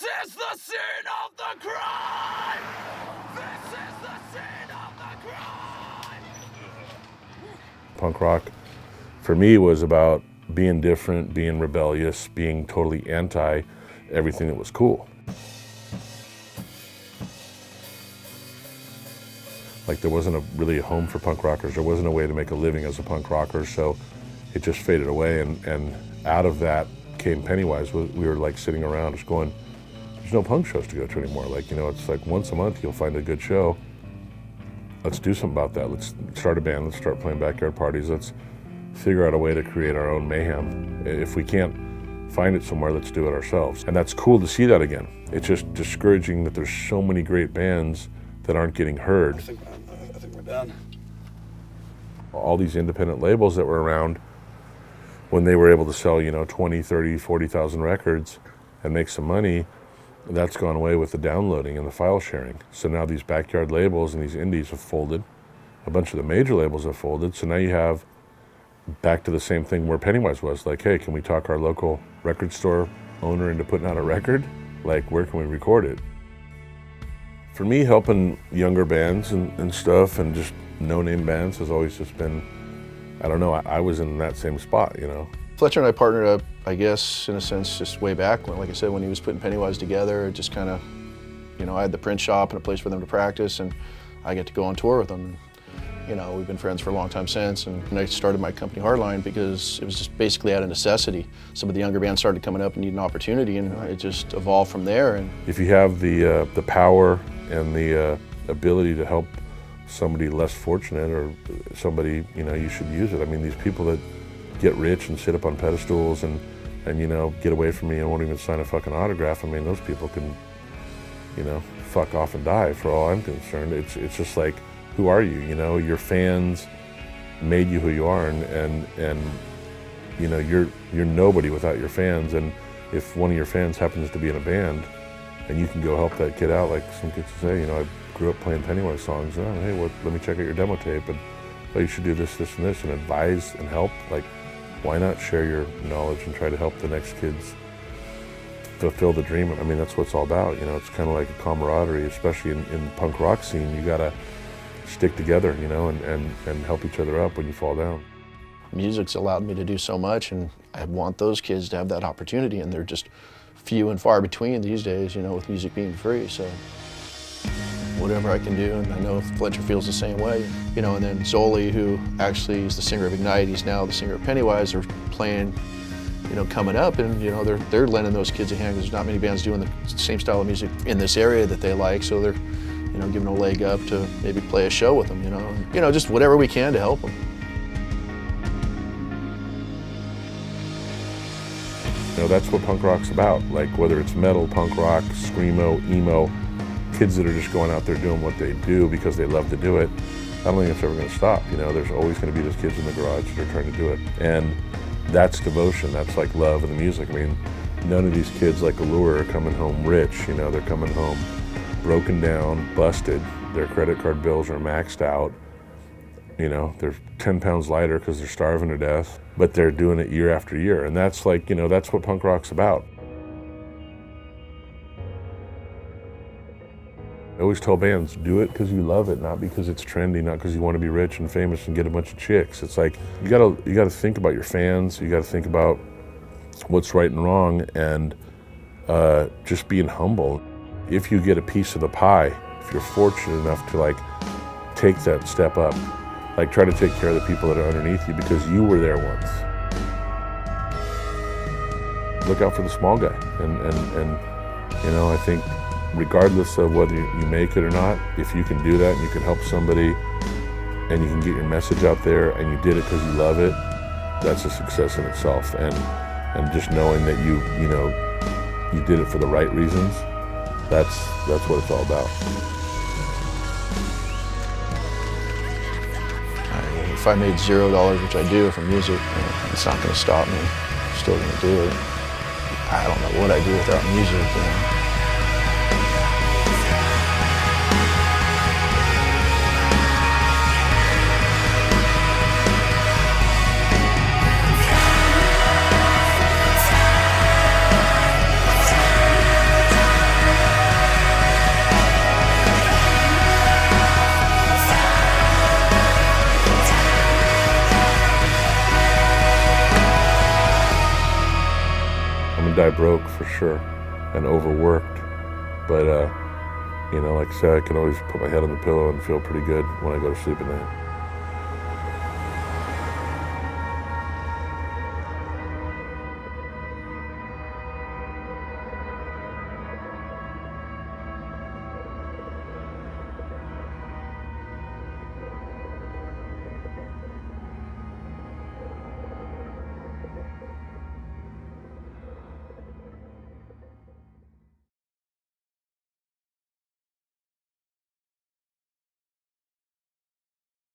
This is the scene of the crime! This is the scene of the crime! Punk rock, for me, was about being different, being rebellious, being totally anti everything that was cool. Like, there wasn't really a home for punk rockers. There wasn't a way to make a living as a punk rocker, so it just faded away. And out of that came Pennywise. We were like sitting around just going, there's no punk shows to go to anymore. Like, you know, it's like once a month you'll find a good show. Let's do something about that. Let's start a band. Let's start playing backyard parties. Let's figure out a way to create our own mayhem. If we can't find it somewhere, let's do it ourselves. And that's cool to see that again. It's just discouraging that there's so many great bands that aren't getting heard. I think we're done. All these independent labels that were around, when they were able to sell, 20, 30, 40,000 records and make some money, that's gone away with the downloading and the file sharing. So now these backyard labels and these indies have folded. A bunch of the major labels have folded. So now you have back to the same thing where Pennywise was. Like, hey, can we talk our local record store owner into putting out a record? Like, where can we record it? For me, helping younger bands and stuff and just no-name bands has always just been, I don't know, I was in that same spot, Fletcher and I partnered up, I guess, in a sense, just way back when, like I said, when he was putting Pennywise together, it just kind of, I had the print shop and a place for them to practice, and I get to go on tour with them. We've been friends for a long time since, and I started my company Hardline because it was just basically out of necessity. Some of the younger bands started coming up and needed an opportunity, and it just evolved from there. And if you have the power and the ability to help somebody less fortunate or somebody, you should use it. I mean, these people that get rich and sit up on pedestals and get away from me and won't even sign a fucking autograph, I mean, those people can, fuck off and die for all I'm concerned. It's just like, who are you? Your fans made you who you are, and you're nobody without your fans. And if one of your fans happens to be in a band, and you can go help that kid out, like some kids say, I grew up playing Pennywise songs. Oh, hey, let me check out your demo tape, and you should do this, this, and this, and advise and help. Like, why not share your knowledge and try to help the next kids fulfill the dream? I mean, that's what it's all about. It's kind of like a camaraderie, especially in the punk rock scene. You gotta stick together, and help each other up when you fall down. Music's allowed me to do so much, and I want those kids to have that opportunity, and they're just few and far between these days, with music being free. So whatever I can do, and I know Fletcher feels the same way, and then Zoli, who actually is the singer of Ignite, he's now the singer of Pennywise, are playing, coming up, and they're lending those kids a hand because there's not many bands doing the same style of music in this area that they like, so they're giving a leg up to maybe play a show with them, just whatever we can to help them. That's what punk rock's about. Like, whether it's metal, punk rock, screamo, emo, kids that are just going out there doing what they do because they love to do it, I don't think it's ever going to stop. There's always going to be those kids in the garage that are trying to do it. And that's devotion. That's like love of the music. I mean, none of these kids like Allura are coming home rich. They're coming home broken down, busted. Their credit card bills are maxed out. They're 10 pounds lighter because they're starving to death, but they're doing it year after year. And that's like, that's what punk rock's about. I always tell bands, do it because you love it, not because it's trendy, not because you want to be rich and famous and get a bunch of chicks. It's like, you gotta think about your fans, you gotta think about what's right and wrong, and just being humble. If you get a piece of the pie, if you're fortunate enough to take that step up, try to take care of the people that are underneath you because you were there once. Look out for the small guy, and I think regardless of whether you make it or not, if you can do that and you can help somebody and you can get your message out there and you did it because you love it, that's a success in itself. And just knowing that you did it for the right reasons, that's what it's all about. If I made $0, which I do from music, it's not going to stop me. I'm still going to do it. I don't know what I do without music. die broke for sure, and overworked. But, you know, like I said, I can always put my head on the pillow and feel pretty good when I go to sleep at night.